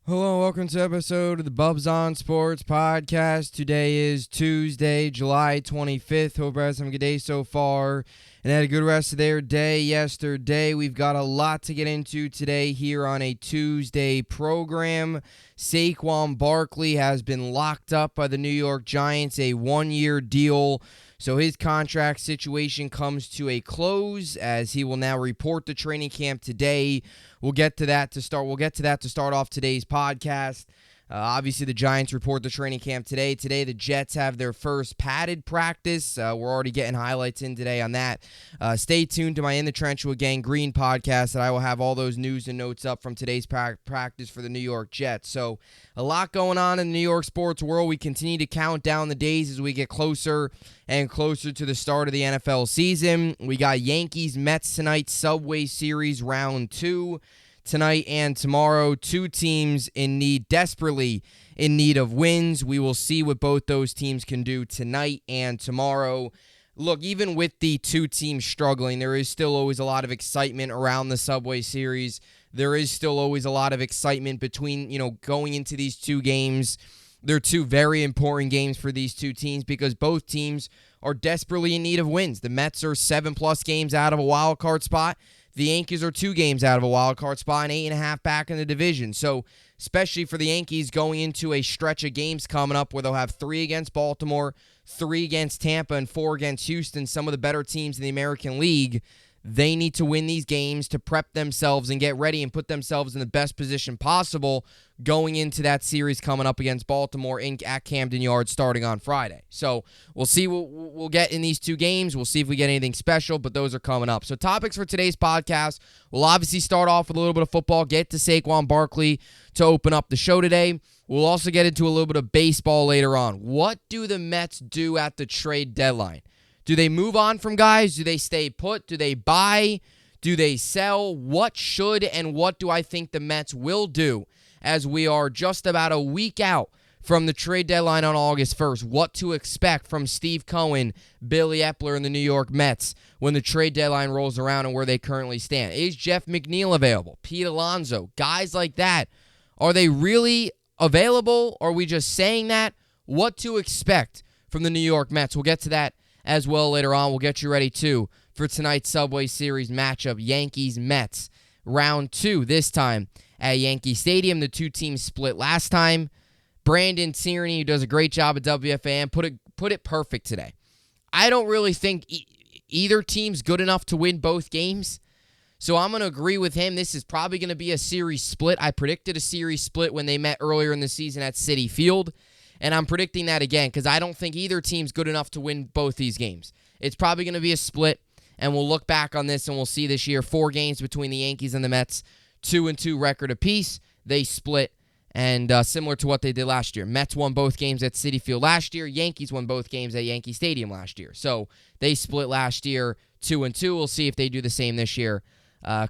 Hello, welcome to episode of the Bubbs on Sports podcast. Today is Tuesday, July 25th. Hope everyone's having a good day so far and had a good rest of their day yesterday. We've got a lot to get into today here on a Tuesday program. Saquon Barkley has been locked up by the New York Giants, a one-year deal. So his contract situation comes to a close as he will now report to training camp today. We'll get to that to start off today's podcast. Obviously, the Giants report the training camp today. Today, the Jets have their first padded practice. We're already getting highlights in today on that. Stay tuned to my In the Trench with Gang Green podcast, that I will have all those news and notes up from today's practice for the New York Jets. So, a lot going on in the New York sports world. We continue to count down the days as we get closer and closer to the start of the NFL season. We got Yankees-Mets tonight, Subway Series Round 2. Tonight and tomorrow, two teams desperately in need of wins. We will see what both those teams can do tonight and tomorrow. Look, even with the two teams struggling, there is still always a lot of excitement around the Subway Series. There is still always a lot of excitement between, going into these two games. They're two very important games for these two teams because both teams are desperately in need of wins. The Mets are 7+ games out of a wild card spot. The Yankees are 2 games out of a wild card spot and 8.5 back in the division. So, especially for the Yankees going into a stretch of games coming up where they'll have 3 against Baltimore, 3 against Tampa, and 4 against Houston, some of the better teams in the American League, they need to win these games to prep themselves and get ready and put themselves in the best position possible going into that series coming up against Baltimore at Camden Yards starting on Friday. So we'll see what we'll get in these 2 games. We'll see if we get anything special, but those are coming up. So topics for today's podcast, we'll obviously start off with a little bit of football, get to Saquon Barkley to open up the show today. We'll also get into a little bit of baseball later on. What do the Mets do at the trade deadline? Do they move on from guys? Do they stay put? Do they buy? Do they sell? What should and what do I think the Mets will do as we are just about a week out from the trade deadline on August 1st? What to expect from Steve Cohen, Billy Epler, and the New York Mets when the trade deadline rolls around and where they currently stand? Is Jeff McNeil available? Pete Alonso? Guys like that. Are they really available? Or are we just saying that? What to expect from the New York Mets? We'll get to that as well later on. We'll get you ready, too, for tonight's Subway Series matchup, Yankees-Mets, Round 2, this time at Yankee Stadium. The two teams split last time. Brandon Tierney, who does a great job at WFAN, put it perfect today. I don't really think either team's good enough to win both games, so I'm going to agree with him. This is probably going to be a series split. I predicted a series split when they met earlier in the season at Citi Field. And I'm predicting that again because I don't think either team's good enough to win both these games. It's probably going to be a split, and we'll look back on this and we'll see this year 4 games between the Yankees and the Mets, 2-2 record apiece. They split, and similar to what they did last year. Mets won both games at Citi Field last year. Yankees won both games at Yankee Stadium last year. So they split last year 2-2. We'll see if they do the same this year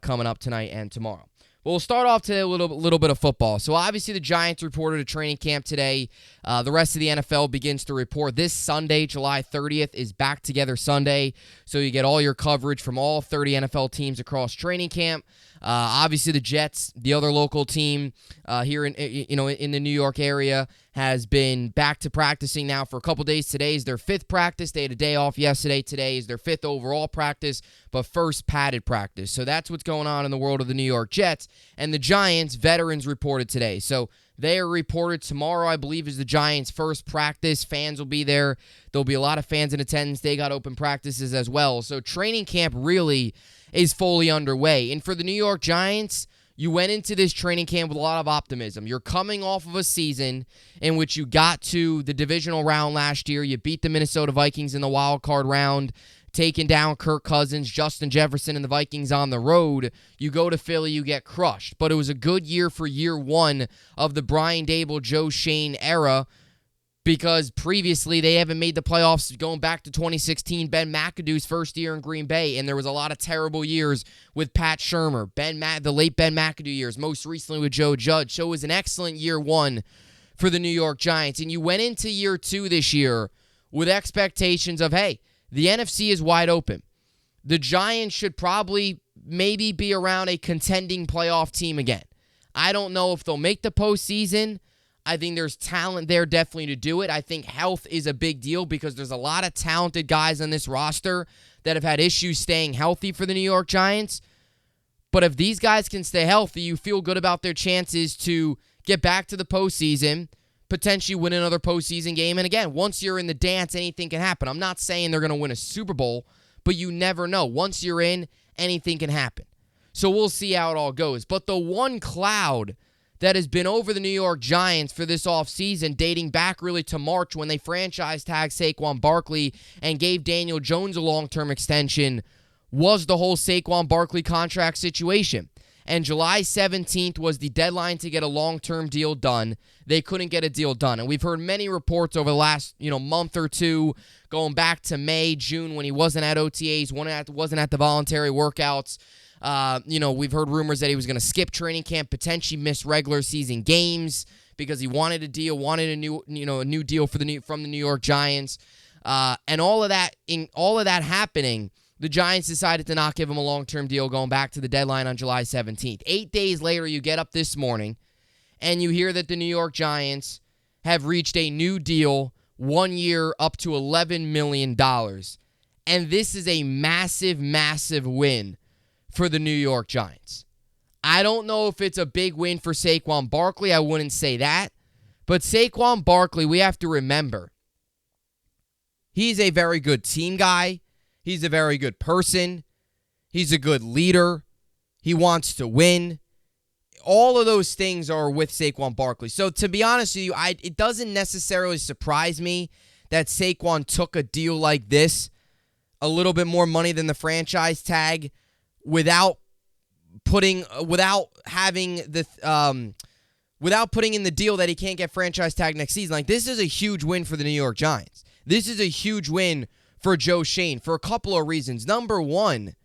coming up tonight and tomorrow. Well, we'll start off today a little bit of football. So obviously the Giants reported a training camp today. The rest of the NFL begins to report. This Sunday, July 30th, is Back Together Sunday. So you get all your coverage from all 30 NFL teams across training camp. Obviously the Jets, the other local team here in the New York area, has been back to practicing now for a couple days. Today is their 5th practice. They had a day off yesterday. Today is their 5th overall practice, but first padded practice. So that's what's going on in the world of the New York Jets. And the Giants, veterans reported today. So they are reported tomorrow, I believe, is the Giants' first practice. Fans will be there. There'll be a lot of fans in attendance. They got open practices as well. So training camp really is fully underway. And for the New York Giants, you went into this training camp with a lot of optimism. You're coming off of a season in which you got to the divisional round last year. You beat the Minnesota Vikings in the wild card round, taking down Kirk Cousins, Justin Jefferson, and the Vikings on the road. You go to Philly, you get crushed. But it was a good year for year 1 of the Brian Daboll, Joe Shane era, because previously they haven't made the playoffs going back to 2016, Ben McAdoo's first year in Green Bay, and there was a lot of terrible years with Pat Shurmur, the late Ben McAdoo years, most recently with Joe Judge. So it was an excellent year 1 for the New York Giants, and you went into year 2 this year with expectations of, hey, the NFC is wide open. The Giants should probably maybe be around a contending playoff team again. I don't know if they'll make the postseason. I think there's talent there definitely to do it. I think health is a big deal because there's a lot of talented guys on this roster that have had issues staying healthy for the New York Giants. But if these guys can stay healthy, you feel good about their chances to get back to the postseason, potentially win another postseason game. And again, once you're in the dance, anything can happen. I'm not saying they're going to win a Super Bowl, but you never know. Once you're in, anything can happen. So we'll see how it all goes. But the one cloud that has been over the New York Giants for this offseason, dating back really to March when they franchise tagged Saquon Barkley and gave Daniel Jones a long-term extension, was the whole Saquon Barkley contract situation. And July 17th was the deadline to get a long-term deal done. They couldn't get a deal done. And we've heard many reports over the last month or two, going back to May, June, when he wasn't at OTAs, wasn't at the voluntary workouts. We've heard rumors that he was going to skip training camp, potentially miss regular season games because he wanted a deal, wanted a new deal from the New York Giants. And all of that happening, the Giants decided to not give him a long-term deal going back to the deadline on July 17th. 8 days later, you get up this morning, and you hear that the New York Giants have reached a new deal, 1 year up to $11 million. And this is a massive, massive win for the New York Giants. I don't know if it's a big win for Saquon Barkley. I wouldn't say that. But Saquon Barkley, we have to remember, he's a very good team guy. He's a very good person. He's a good leader. He wants to win. All of those things are with Saquon Barkley. So to be honest with you, it doesn't necessarily surprise me that Saquon took a deal like this, a little bit more money than the franchise tag, without putting in the deal that he can't get franchise tag next season. Like, this is a huge win for the New York Giants. This is a huge win for Joe Schoen for a couple of reasons. Number one,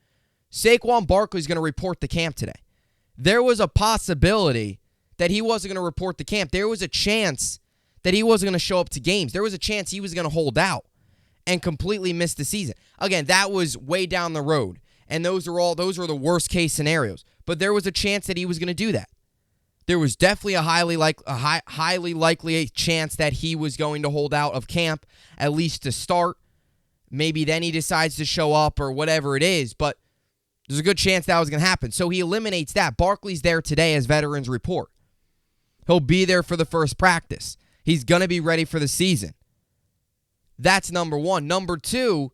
Saquon Barkley is going to report to camp today. There was a possibility that he wasn't going to report to camp. There was a chance that he wasn't going to show up to games. There was a chance he was going to hold out and completely miss the season. Again, that was way down the road. And those are the worst case scenarios. But there was a chance that he was going to do that. There was definitely a highly likely chance that he was going to hold out of camp, at least to start. Maybe then he decides to show up or whatever it is. But there's a good chance that was going to happen. So he eliminates that. Barkley's there today as veterans report. He'll be there for the first practice. He's going to be ready for the season. That's number one. Number two,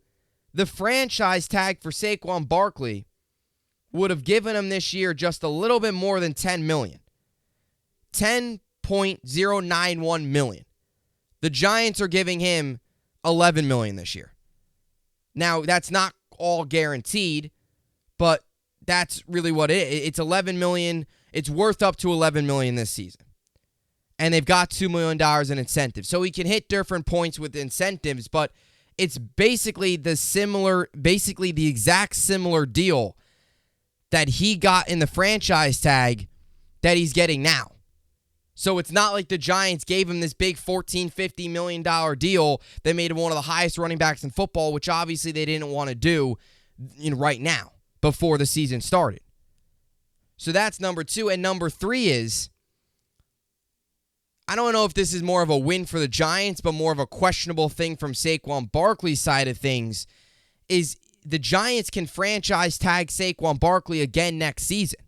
the franchise tag for Saquon Barkley would have given him this year just a little bit more than $10 million. $10.091 million. The Giants are giving him $11 million this year. Now, that's not all guaranteed, but that's really what it is. It's $11 million. It's worth up to $11 million this season. And they've got $2 million in incentives. So he can hit different points with incentives, but it's basically the exact similar deal that he got in the franchise tag that he's getting now. So it's not like the Giants gave him this big $14, $15 million deal that made him one of the highest running backs in football, which obviously they didn't want to do right now before the season started. So that's number two. And number three is, I don't know if this is more of a win for the Giants, but more of a questionable thing from Saquon Barkley's side of things, is the Giants can franchise tag Saquon Barkley again next season.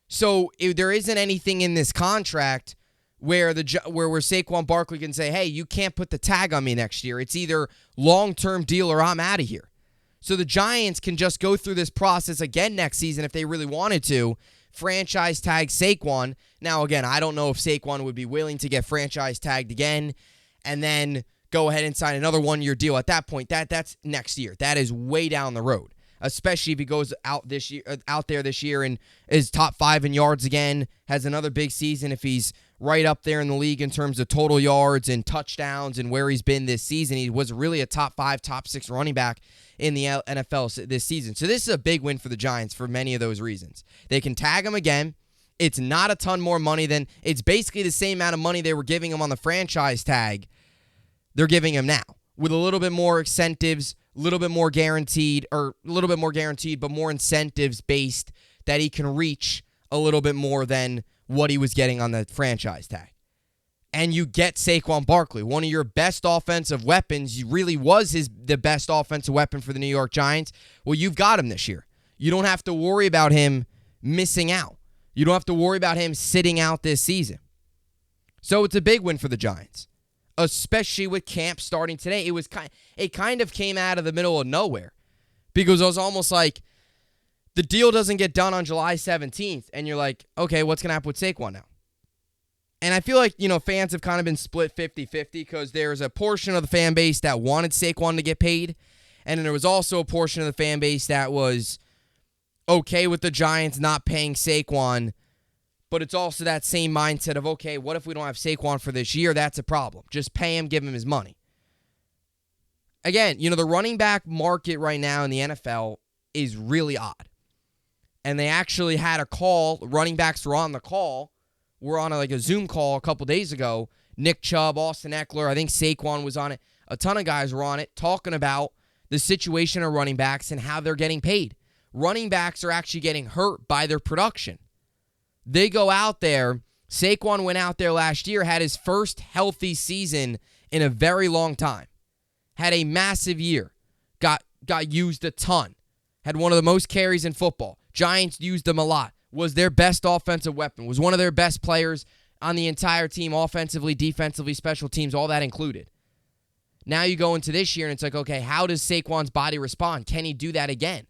So if there isn't anything in this contract where Saquon Barkley can say, hey, you can't put the tag on me next year. It's either long-term deal or I'm out of here. So the Giants can just go through this process again next season if they really wanted to, franchise tag Saquon. Now, again, I don't know if Saquon would be willing to get franchise tagged again and then go ahead and sign another one-year deal. At that point, that's next year. That is way down the road, especially if he goes out there this year and is top 5 in yards again, has another big season. If he's right up there in the league in terms of total yards and touchdowns and where he's been this season, he was really a top 5, top 6 running back in the NFL this season. So this is a big win for the Giants for many of those reasons. They can tag him again. It's not a ton more money it's basically the same amount of money they were giving him on the franchise tag. They're giving him now with a little bit more incentives, a little bit more guaranteed, but more incentives based that he can reach a little bit more than what he was getting on the franchise tag. And you get Saquon Barkley, one of your best offensive weapons. He really was the best offensive weapon for the New York Giants. Well, you've got him this year. You don't have to worry about him missing out. You don't have to worry about him sitting out this season. So it's a big win for the Giants, especially with camp starting today. It kind of came out of the middle of nowhere because it was almost like the deal doesn't get done on July 17th, and you're like, okay, what's going to happen with Saquon now? And I feel like, fans have kind of been split 50-50 because there's a portion of the fan base that wanted Saquon to get paid, and then there was also a portion of the fan base that was okay with the Giants not paying Saquon, but it's also that same mindset of, okay, what if we don't have Saquon for this year? That's a problem. Just pay him, give him his money. Again, the running back market right now in the NFL is really odd. And they actually had a call. Running backs were on the call. We're on a Zoom call a couple days ago. Nick Chubb, Austin Eckler, I think Saquon was on it. A ton of guys were on it talking about the situation of running backs and how they're getting paid. Running backs are actually getting hurt by their production. They go out there. Saquon went out there last year, had his first healthy season in a very long time. Had a massive year. Got used a ton. Had one of the most carries in football. Giants used him a lot. Was their best offensive weapon. Was one of their best players on the entire team, offensively, defensively, special teams, all that included. Now you go into this year and it's like, okay, how does Saquon's body respond? Can he do that again?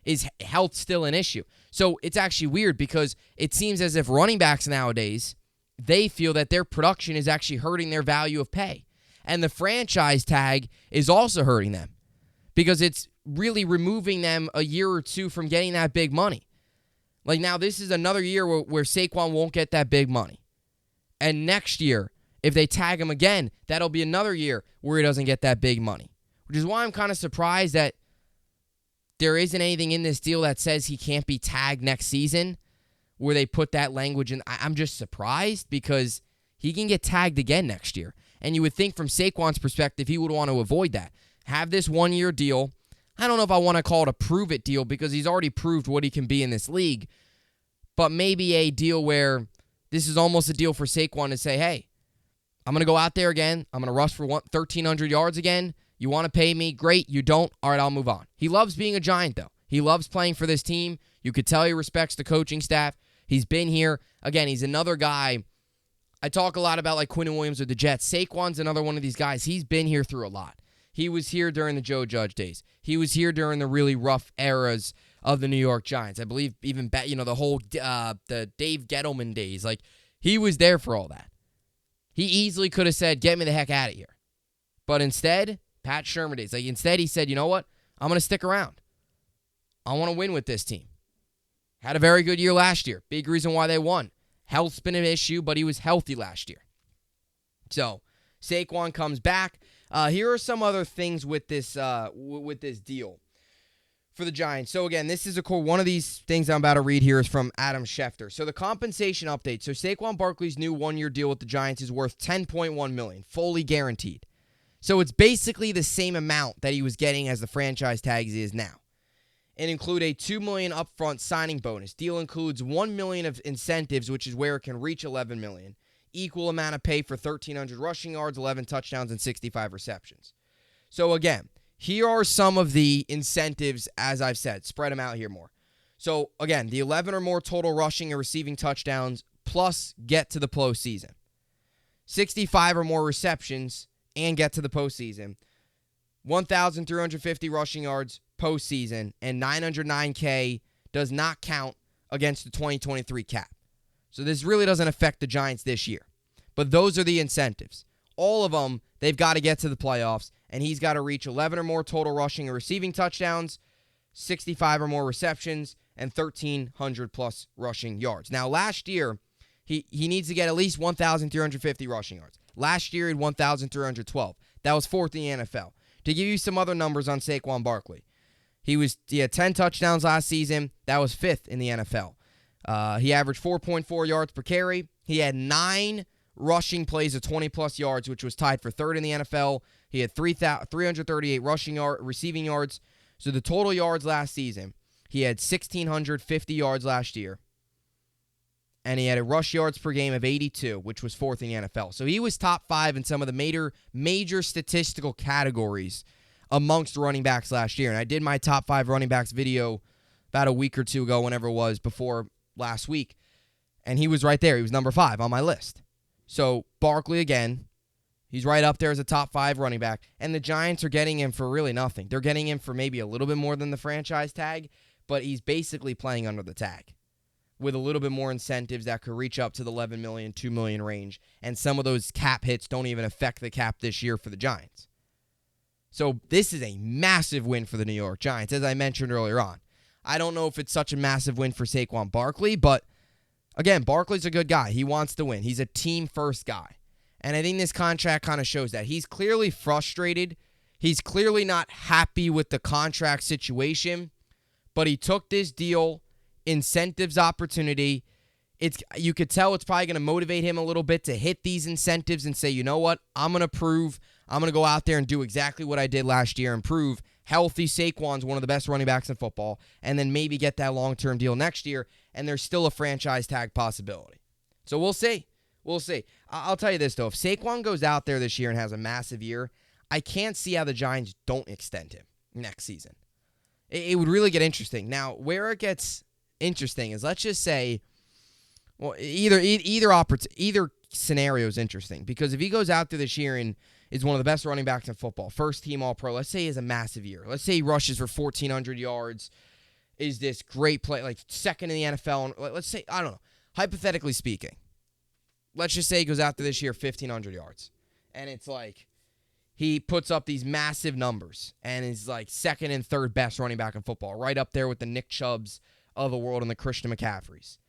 Is health still an issue? So it's actually weird because it seems as if running backs nowadays, they feel that their production is actually hurting their value of pay. And the franchise tag is also hurting them because it's really removing them a year or two from getting that big money. Like now, this is another year where Saquon won't get that big money. And next year, if they tag him again, that'll be another year where he doesn't get that big money. Which is why I'm kind of surprised that there isn't anything in this deal that says he can't be tagged next season where they put that language in. I'm just surprised because he can get tagged again next year. And you would think from Saquon's perspective, he would want to avoid that. Have this one-year deal. I don't know if I want to call it a prove-it deal because he's already proved what he can be in this league. But maybe a deal where this is almost a deal for Saquon to say, hey, I'm going to go out there again. I'm going to rush for 1,300 yards again. You want to pay me? Great. You don't? All right, I'll move on. He loves being a Giant, though. He loves playing for this team. You could tell he respects the coaching staff. He's been here. Again, he's another guy. I talk a lot about like Quinn Williams with the Jets. Saquon's another one of these guys. He's been here through a lot. He was here during the Joe Judge days. He was here during the really rough eras of the New York Giants. I believe even the whole the Dave Gettleman days. Like he was there for all that. He easily could have said, "Get me the heck out of here," but instead, Pat Shurmur days. Like instead, he said, "You know what? I'm going to stick around. I want to win with this team." Had a very good year last year. Big reason why they won. Health's been an issue, but he was healthy last year. So Saquon comes back. Here are some other things with this deal for the Giants. So again, this is one of these things I'm about to read here is from Adam Schefter. So the compensation update. So Saquon Barkley's new one-year deal with the Giants is worth $10.1 million, fully guaranteed. So it's basically the same amount that he was getting as the franchise tags is now. And include a $2 million upfront signing bonus. Deal includes $1 million of incentives, which is where it can reach $11 million. Equal amount of pay for 1,300 rushing yards, 11 touchdowns, and 65 receptions. So again, here are some of the incentives, as I've said. Spread them out here more. So again, the 11 or more total rushing and receiving touchdowns, plus get to the postseason. 65 or more receptions, and get to the postseason. 1,350 rushing yards postseason, and $909K does not count against the 2023 cap. So this really doesn't affect the Giants this year. But those are the incentives. All of them, they've got to get to the playoffs, and he's got to reach 11 or more total rushing and receiving touchdowns, 65 or more receptions, and 1,300-plus rushing yards. Now, last year, he needs to get at least 1,350 rushing yards. Last year, he had 1,312. That was fourth in the NFL. To give you some other numbers on Saquon Barkley, he had 10 touchdowns last season. That was fifth in the NFL. He averaged 4.4 yards per carry. He had 9 rushing plays of 20-plus yards, which was tied for third in the NFL. He had 338 receiving yards. So the total yards last season, he had 1,650 yards last year. and he had a rush yards per game of 82, which was fourth in the NFL. So he was top 5 in some of the major statistical categories amongst running backs last year. And I did my top 5 running backs video about a week or two ago, whenever it was, before last week. And he was right there. He was number 5 on my list. So Barkley, again, he's right up there as a top 5 running back. And the Giants are getting him for really nothing. They're getting him for maybe a little bit more than the franchise tag, but he's basically playing under the tag with a little bit more incentives that could reach up to the $11 million, $2 million range. And some of those cap hits don't even affect the cap this year for the Giants. So this is a massive win for the New York Giants, as I mentioned earlier on. I don't know if it's such a massive win for Saquon Barkley, but again, Barkley's a good guy. He wants to win. He's a team-first guy. And I think this contract kind of shows that. He's clearly frustrated. He's clearly not happy with the contract situation, but he took this deal, incentives opportunity. You could tell it's probably going to motivate him a little bit to hit these incentives and say, you know what, I'm going to go out there and do exactly what I did last year and prove healthy Saquon's one of the best running backs in football, and then maybe get that long-term deal next year, and there's still a franchise tag possibility. So we'll see. We'll see. I'll tell you this, though. If Saquon goes out there this year and has a massive year, I can't see how the Giants don't extend him next season. It would really get interesting. Now, where it gets interesting is, let's just say, well, either scenario is interesting, because if he goes out there this year and is one of the best running backs in football, first team All-Pro, let's say he has a massive year. Let's say he rushes for 1,400 yards, is this great play, like second in the NFL. Let's say, I don't know, hypothetically speaking, let's just say he goes out there this year 1,500 yards, and it's like he puts up these massive numbers and is like second and third best running back in football, right up there with the Nick Chubbs of the world and the Christian McCaffreys.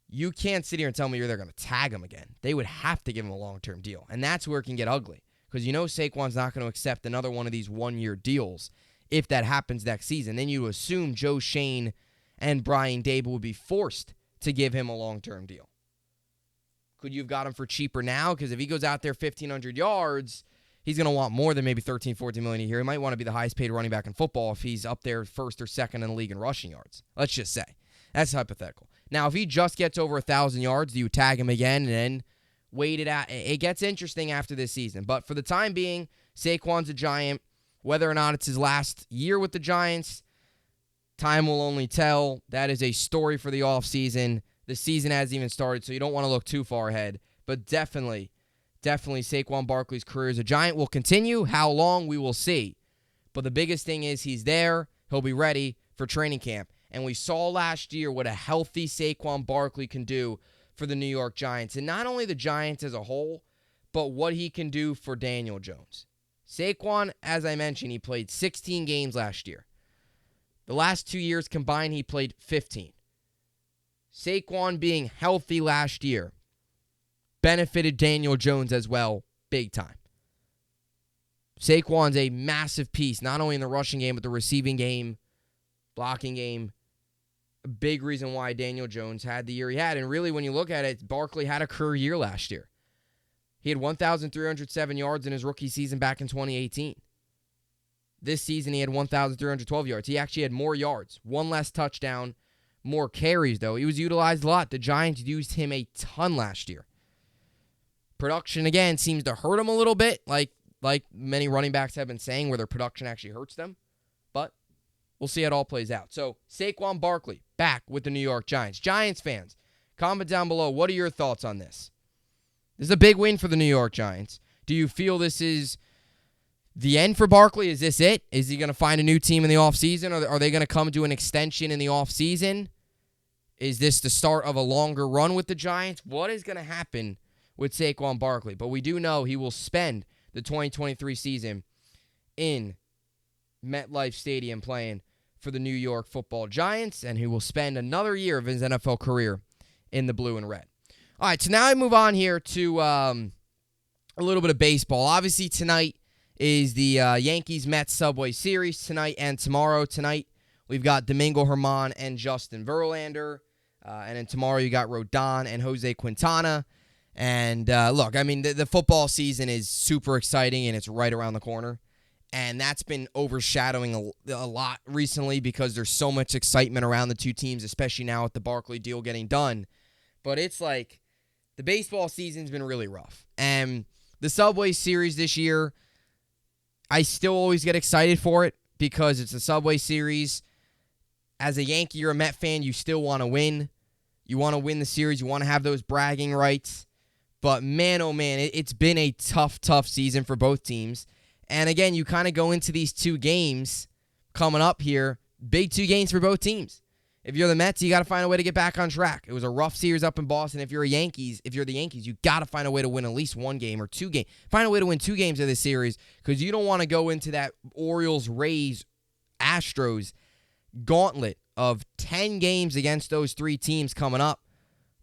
You can't sit here and tell me they're going to tag him again. They would have to give him a long-term deal, and that's where it can get ugly, because you know Saquon's not going to accept another one of these one-year deals if that happens next season. Then you assume Joe Shane and Brian Dable would be forced to give him a long-term deal. Could you have got him for cheaper now? Because if he goes out there 1,500 yards, he's going to want more than maybe $13, $14 million a year. He might want to be the highest-paid running back in football if he's up there first or second in the league in rushing yards. Let's just say. That's hypothetical. Now, if he just gets over 1,000 yards, do you tag him again and then wait it out? It gets interesting after this season. But for the time being, Saquon's a Giant. Whether or not it's his last year with the Giants, time will only tell. That is a story for the offseason. The season hasn't even started, so you don't want to look too far ahead. But definitely Saquon Barkley's career as a Giant will continue. How long, we will see. But the biggest thing is he's there. He'll be ready for training camp. And we saw last year what a healthy Saquon Barkley can do for the New York Giants. And not only the Giants as a whole, but what he can do for Daniel Jones. Saquon, as I mentioned, he played 16 games last year. The last 2 years combined, he played 15. Saquon being healthy last year benefited Daniel Jones as well, big time. Saquon's a massive piece, not only in the rushing game, but the receiving game, blocking game. A big reason why Daniel Jones had the year he had. And really, when you look at it, Barkley had a career year last year. He had 1,307 yards in his rookie season back in 2018. This season, he had 1,312 yards. He actually had more yards, one less touchdown, more carries, though. He was utilized a lot. The Giants used him a ton last year. Production, again, seems to hurt him a little bit, like many running backs have been saying, where their production actually hurts them. But we'll see how it all plays out. So, Saquon Barkley back with the New York Giants. Giants fans, comment down below. What are your thoughts on this? This is a big win for the New York Giants. Do you feel this is the end for Barkley? Is this it? Is he going to find a new team in the offseason? Are they going to come to an extension in the offseason? Is this the start of a longer run with the Giants? What is going to happen with Saquon Barkley? But we do know he will spend the 2023 season in MetLife Stadium playing for the New York Football Giants, and he will spend another year of his NFL career in the blue and red. All right, so now I move on here to a little bit of baseball. Obviously, tonight is the Yankees-Mets Subway Series tonight and tomorrow. Tonight, we've got Domingo Germán and Justin Verlander. And then tomorrow, you got Rodon and Jose Quintana. And look, I mean, the football season is super exciting, and it's right around the corner. And that's been overshadowing a lot recently because there's so much excitement around the two teams, especially now with the Barkley deal getting done. but it's like the baseball season's been really rough. And the Subway Series this year, I still always get excited for it because it's a Subway Series. As a Yankee or a Met fan, you still want to win. You want to win the series. You want to have those bragging rights. But man, oh man, it's been a tough season for both teams. And again, you kind of go into these two games coming up here, big two games for both teams. If you're the Mets, you got to find a way to get back on track. It was a rough series up in Boston. If you're the Yankees, you got to find a way to win at least one game or two games. Find a way to win two games of this series because you don't want to go into that Orioles, Rays, Astros gauntlet of 10 games against those three teams coming up,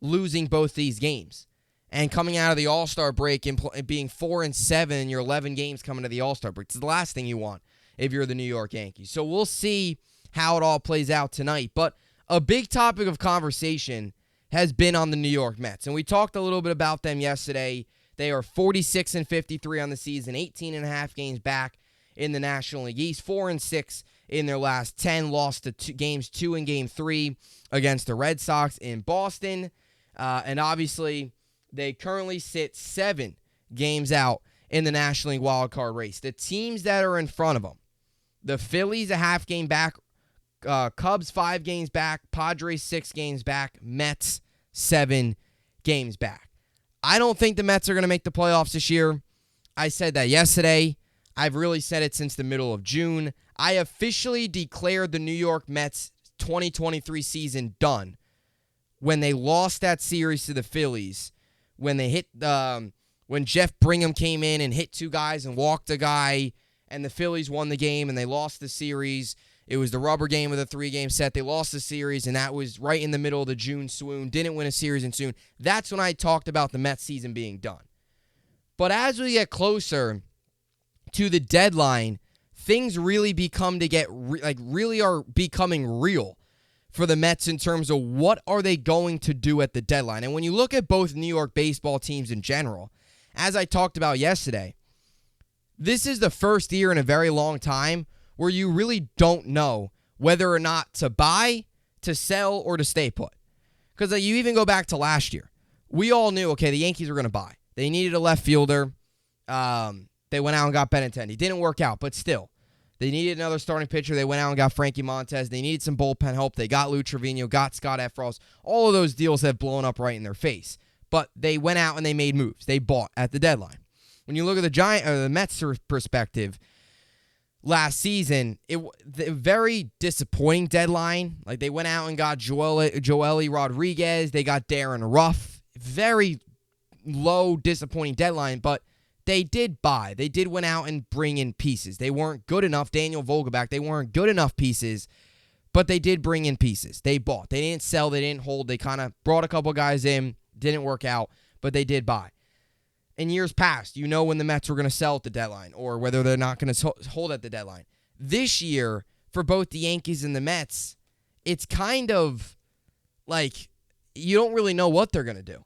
losing both these games. And coming out of the All-Star break and being 4-7 in your 11 games coming to the All-Star break. It's the last thing you want if you're the New York Yankees. So we'll see how it all plays out tonight. But a big topic of conversation has been on the New York Mets. And we talked a little bit about them yesterday. They are 46-53 on the season, 18.5 games back in the National League East, 4-6 in their last 10, lost to games 2 and game 3 against the Red Sox in Boston. And obviously, they currently sit 7 games out in the National League wildcard race. The teams that are in front of them, the Phillies a half game back, Cubs 5 games back, Padres 6 games back, Mets 7 games back. I don't think the Mets are going to make the playoffs this year. I said that yesterday. I've really said it since the middle of June. I officially declared the New York Mets 2023 season done when they lost that series to the Phillies. When they hit, when Jeff Brigham came in and hit 2 guys and walked a guy, and the Phillies won the game and they lost the series. It was the rubber game of the 3-game set. They lost the series, and that was right in the middle of the June swoon. Didn't win a series in June. That's when I talked about the Mets season being done. But as we get closer to the deadline, things really really are becoming real for the Mets in terms of what are they going to do at the deadline. And when you look at both New York baseball teams in general, as I talked about yesterday, this is the first year in a very long time where you really don't know whether or not to buy, to sell, or to stay put. Because you even go back to last year. We all knew, okay, the Yankees were going to buy. They needed a left fielder. They went out and got Benintendi. Didn't work out, but still. They needed another starting pitcher. They went out and got Frankie Montez. They needed some bullpen help. They got Lou Trevino, got Scott Efros. All of those deals have blown up right in their face. But they went out and they made moves. They bought at the deadline. When you look at the Mets perspective, last season, the very disappointing deadline. Like they went out and got Joely Rodriguez. They got Darren Ruff. Very low, disappointing deadline, but they did buy. They did went out and bring in pieces. They weren't good enough. Daniel Vogelbach, they weren't good enough pieces, but they did bring in pieces. They bought. They didn't sell. They didn't hold. They kind of brought a couple guys in. Didn't work out, but they did buy. In years past, you know when the Mets were going to sell at the deadline or whether they're not going to hold at the deadline. This year, for both the Yankees and the Mets, it's kind of like you don't really know what they're going to do.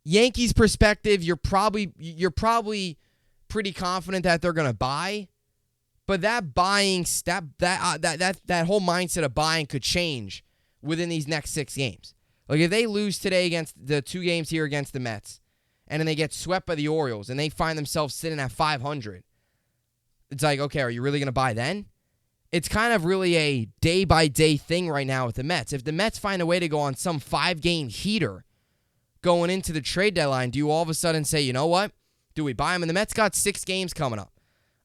Yankees perspective, you're probably pretty confident that they're going to buy, but that buying that whole mindset of buying could change within these next 6 games. Like if they lose today against the 2 games here against the Mets, and then they get swept by the Orioles, and they find themselves sitting at 500, it's like, okay, are you really going to buy then? It's kind of really a day-by-day thing right now with the Mets. If the Mets find a way to go on some 5-game heater going into the trade deadline, do you all of a sudden say, you know what? Do we buy them? And the Mets got 6 games coming up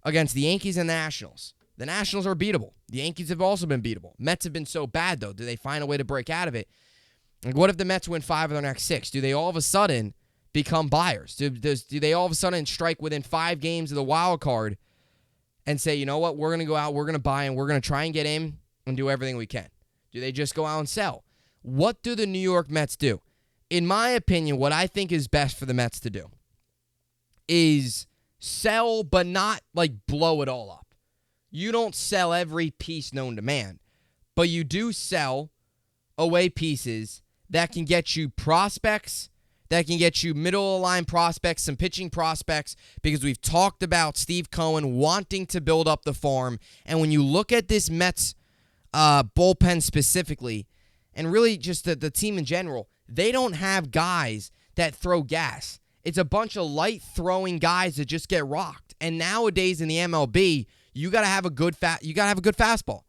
against the Yankees and the Nationals. The Nationals are beatable. The Yankees have also been beatable. Mets have been so bad, though. Do they find a way to break out of it? Like, what if the Mets win 5 of their next 6? Do they all of a sudden become buyers? Do they all of a sudden strike within 5 games of the wild card and say, you know what, we're going to go out, we're going to buy, and we're going to try and get in and do everything we can? Do they just go out and sell? What do the New York Mets do? In my opinion, what I think is best for the Mets to do is sell, but not like blow it all up. You don't sell every piece known to man, but you do sell away pieces that can get you prospects, that can get you middle-of-the-line prospects, some pitching prospects, because we've talked about Steve Cohen wanting to build up the farm. And when you look at this Mets bullpen specifically, and really just the team in general, they don't have guys that throw gas. It's a bunch of light throwing guys that just get rocked. And nowadays in the MLB, you got to have a good fastball.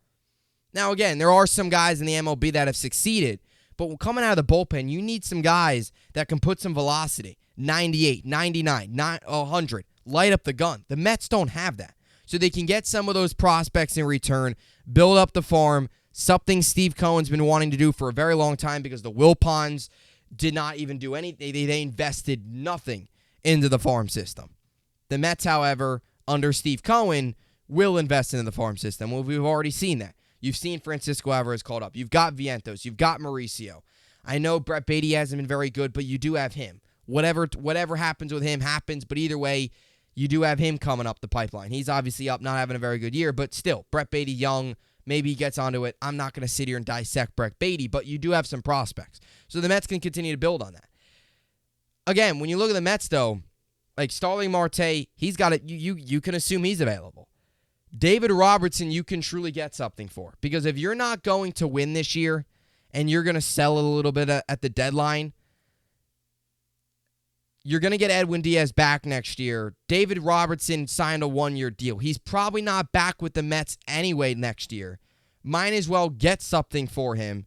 Now again, there are some guys in the MLB that have succeeded, but coming out of the bullpen, you need some guys that can put some velocity. 98, 99, 100, light up the gun. The Mets don't have that. So they can get some of those prospects in return, build up the farm, something Steve Cohen's been wanting to do for a very long time because the Wilpons did not even do anything. They invested nothing into the farm system. The Mets, however, under Steve Cohen, will invest into the farm system. Well, we've already seen that. You've seen Francisco Alvarez called up. You've got Vientos. You've got Mauricio. I know Brett Beatty hasn't been very good, but you do have him. Whatever happens with him happens, but either way, you do have him coming up the pipeline. He's obviously up, not having a very good year, but still, Brett Beatty young, maybe he gets onto it. I'm not going to sit here and dissect Brett Beatty, but you do have some prospects. So the Mets can continue to build on that. Again, when you look at the Mets, though, like Starling Marte, he's got it. You can assume he's available. David Robertson, you can truly get something for. Because if you're not going to win this year and you're going to sell a little bit at the deadline, you're going to get Edwin Diaz back next year. David Robertson signed a 1-year deal. He's probably not back with the Mets anyway next year. Might as well get something for him.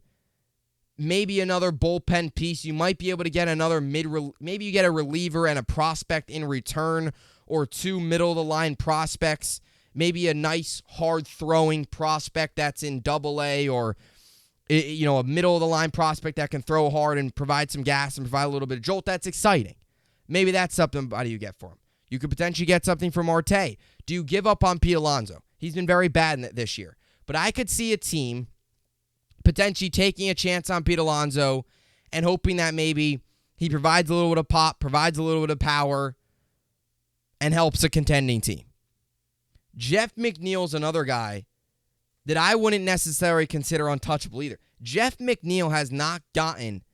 Maybe another bullpen piece. You might be able to get another maybe you get a reliever and a prospect in return, or 2 middle-of-the-line prospects. Maybe a nice, hard-throwing prospect that's in Double-A, or a middle-of-the-line prospect that can throw hard and provide some gas and provide a little bit of jolt. That's exciting. Maybe that's something you get for him. You could potentially get something from Marte. Do you give up on Pete Alonso? He's been very bad this year. But I could see a team potentially taking a chance on Pete Alonso and hoping that maybe he provides a little bit of pop, provides a little bit of power, and helps a contending team. Jeff McNeil's another guy that I wouldn't necessarily consider untouchable either. Jeff McNeil has not gotten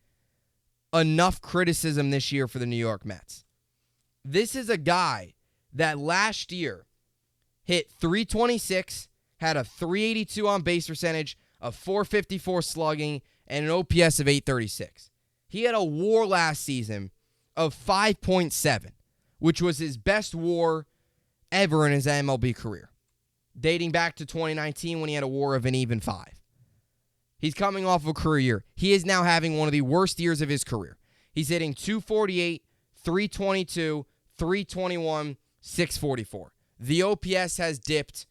enough criticism this year for the New York Mets. This is a guy that last year hit .326, had a .382 on base percentage, a .454 slugging, and an OPS of .836. He had a WAR last season of 5.7, which was his best WAR ever in his MLB career, dating back to 2019 when he had a WAR of an even 5. He's coming off of a career year. He is now having one of the worst years of his career. He's hitting .248, .322, .321, .644. The OPS has dipped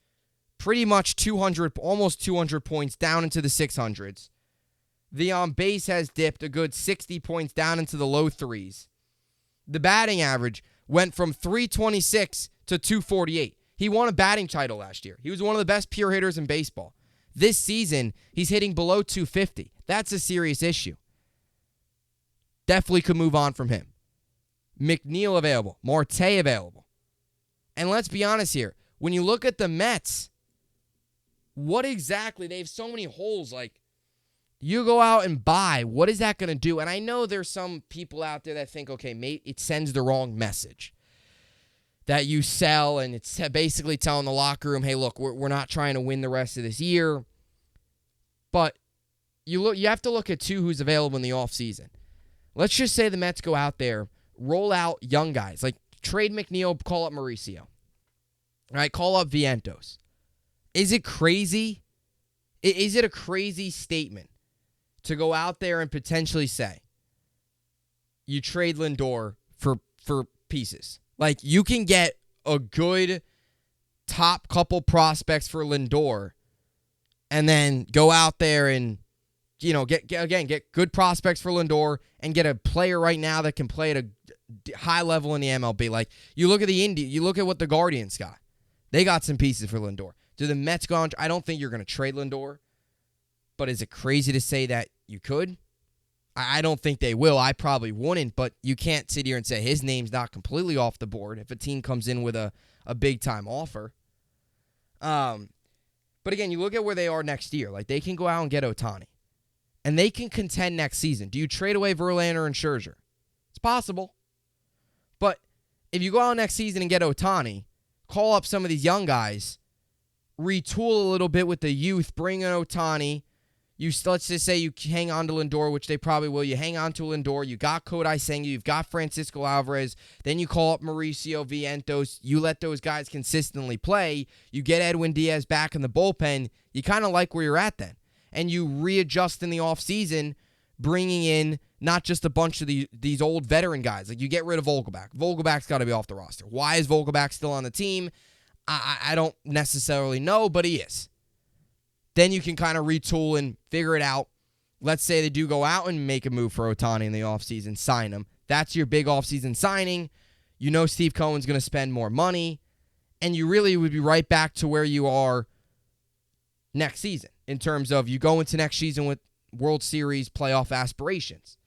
pretty much 200, almost 200 points down into the 600s. The on base has dipped a good 60 points down into the low 3s. The batting average went from .326 to .248. He won a batting title last year. He was one of the best pure hitters in baseball. This season, he's hitting below .250. That's a serious issue. Definitely could move on from him. McNeil available. Marte available. And let's be honest here. When you look at the Mets, what exactly? They have so many holes. Like, you go out and buy. What is that going to do? And I know there's some people out there that think, okay, it sends the wrong message. That you sell, and it's basically telling the locker room, hey, look, we're not trying to win the rest of this year. But you have to look at, too, who's available in the offseason. Let's just say the Mets go out there, roll out young guys. Like, trade McNeil, call up Mauricio. All right, call up Vientos. Is it crazy? Is it a crazy statement to go out there and potentially say you trade Lindor for pieces? Like, you can get a good top couple prospects for Lindor and then go out there and, get good prospects for Lindor and get a player right now that can play at a high level in the MLB. Like, you look at you look at what the Guardians got. They got some pieces for Lindor. Do the Mets go on? I don't think you're going to trade Lindor, but is it crazy to say that you could? I don't think they will. I probably wouldn't, but you can't sit here and say his name's not completely off the board if a team comes in with a big-time offer. But again, you look at where they are next year. Like, they can go out and get Ohtani, and they can contend next season. Do you trade away Verlander and Scherzer? It's possible. But if you go out next season and get Ohtani, call up some of these young guys, retool a little bit with the youth, bring in Ohtani, Let's just say you hang on to Lindor, which they probably will. You hang on to Lindor. You got Kodai Senga. You've got Francisco Alvarez. Then you call up Mauricio Vientos. You let those guys consistently play. You get Edwin Diaz back in the bullpen. You kind of like where you're at then. And you readjust in the offseason, bringing in not just a bunch of these old veteran guys. Like, you get rid of Vogelbach. Vogelbach's got to be off the roster. Why is Vogelbach still on the team? I don't necessarily know, but he is. Then you can kind of retool and figure it out. Let's say they do go out and make a move for Ohtani in the offseason, sign him. That's your big offseason signing. You know Steve Cohen's going to spend more money, and you really would be right back to where you are next season in terms of you go into next season with World Series playoff aspirations.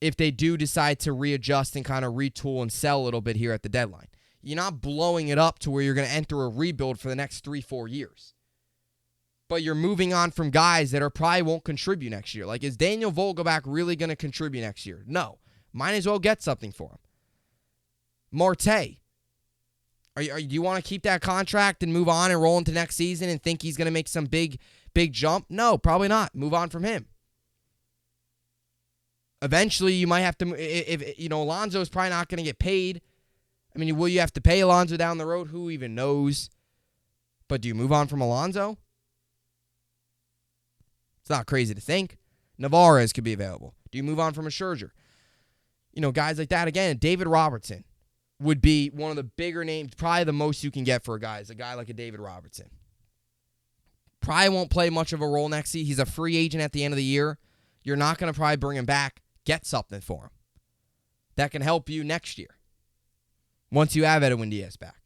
If they do decide to readjust and kind of retool and sell a little bit here at the deadline. You're not blowing it up to where you're going to enter a rebuild for the next 3-4 years. But you're moving on from guys that probably won't contribute next year. Like, is Daniel Vogelbach really going to contribute next year? No. Might as well get something for him. Marte. Do you want to keep that contract and move on and roll into next season and think he's going to make some big jump? No, probably not. Move on from him. Eventually, you might have to, if Alonso's probably not going to get paid. I mean, will you have to pay Alonso down the road? Who even knows? But do you move on from Alonso? It's not crazy to think. Navarez could be available. Do you move on from a Scherzer? Guys like that. Again, David Robertson would be one of the bigger names, probably the most you can get for a guy is a guy like a David Robertson. Probably won't play much of a role next season. He's a free agent at the end of the year. You're not going to probably bring him back. Get something for him that can help you next year once you have Edwin Diaz back.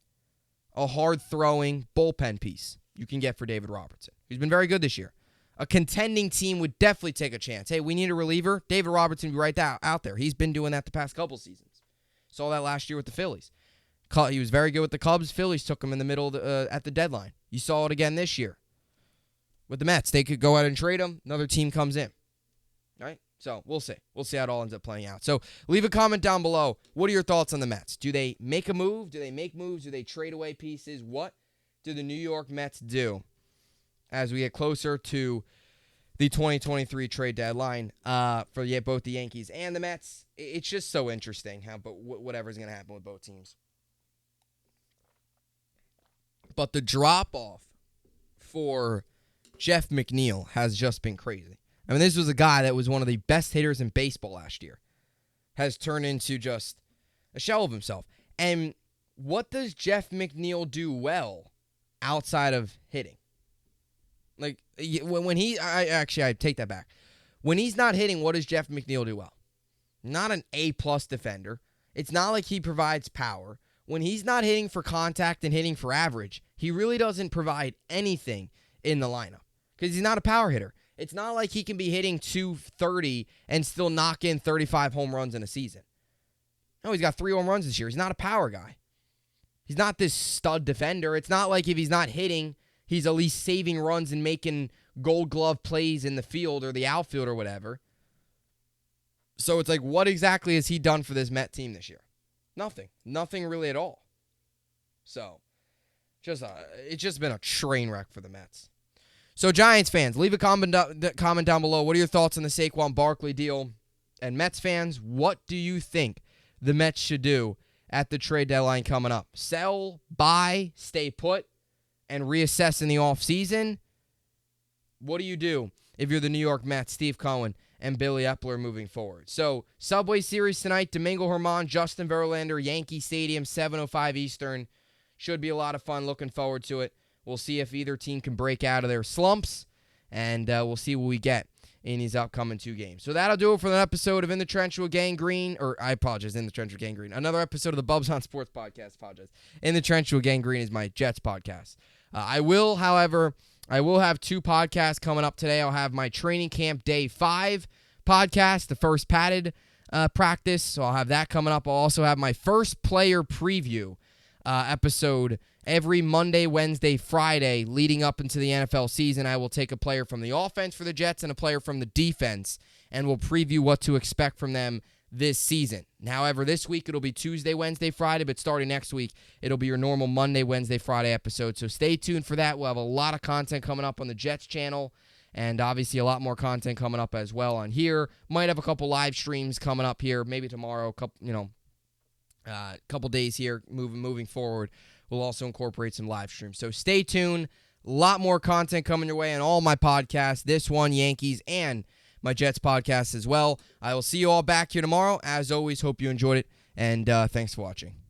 A hard-throwing bullpen piece you can get for David Robertson. He's been very good this year. A contending team would definitely take a chance. Hey, we need a reliever. David Robertson would be right out there. He's been doing that the past couple seasons. Saw that last year with the Phillies. He was very good with the Cubs. Phillies took him in the middle at the deadline. You saw it again this year with the Mets. They could go out and trade him. Another team comes in. All right? So we'll see. We'll see how it all ends up playing out. So leave a comment down below. What are your thoughts on the Mets? Do they make a move? Do they make moves? Do they trade away pieces? What do the New York Mets do as we get closer to the 2023 trade deadline for both the Yankees and the Mets? It's just so interesting but whatever's going to happen with both teams. But the drop-off for Jeff McNeil has just been crazy. I mean, this was a guy that was one of the best hitters in baseball last year. Has turned into just a shell of himself. And what does Jeff McNeil do well outside of hitting? Like, when I take that back. When he's not hitting, what does Jeff McNeil do well? Not an A-plus defender. It's not like he provides power. When he's not hitting for contact and hitting for average, he really doesn't provide anything in the lineup because he's not a power hitter. It's not like he can be hitting 230 and still knock in 35 home runs in a season. No, he's got 3 home runs this year. He's not a power guy. He's not this stud defender. It's not like if he's not hitting, he's at least saving runs and making gold glove plays in the field or the outfield or whatever. So it's like, what exactly has he done for this Met team this year? Nothing. Nothing really at all. So, it's just been a train wreck for the Mets. So, Giants fans, leave a comment down below. What are your thoughts on the Saquon Barkley deal? And Mets fans, what do you think the Mets should do at the trade deadline coming up? Sell, buy, stay put, and reassess in the offseason? What do you do if you're the New York Mets, Steve Cohen, and Billy Epler moving forward? So, Subway Series tonight, Domingo Germán, Justin Verlander, Yankee Stadium, 7:05 Eastern. Should be a lot of fun. Looking forward to it. We'll see if either team can break out of their slumps, and we'll see what we get in these upcoming 2 games. So that'll do it for an episode of In the Trench with Gangrene, or I apologize, In the Trench with Gangrene. Another episode of the Bubbs on Sports podcast. Apologize. In the Trench with Gangrene is my Jets podcast. I will have 2 podcasts coming up today. I'll have my Training Camp Day 5 podcast, the first padded practice, so I'll have that coming up. I'll also have my first player preview episode every Monday, Wednesday, Friday leading up into the NFL season. I will take a player from the offense for the Jets and a player from the defense, and we'll preview what to expect from them this season. However, this week it'll be Tuesday, Wednesday, Friday, but starting next week, it'll be your normal Monday, Wednesday, Friday episode. So stay tuned for that. We'll have a lot of content coming up on the Jets channel And obviously a lot more content coming up as well on here. Might have a couple live streams coming up here, maybe tomorrow, couple days here moving forward. We'll also incorporate some live streams. So stay tuned. A lot more content coming your way on all my podcasts, this one, Yankees, and my Jets podcast as well. I will see you all back here tomorrow. As always, hope you enjoyed it, and thanks for watching.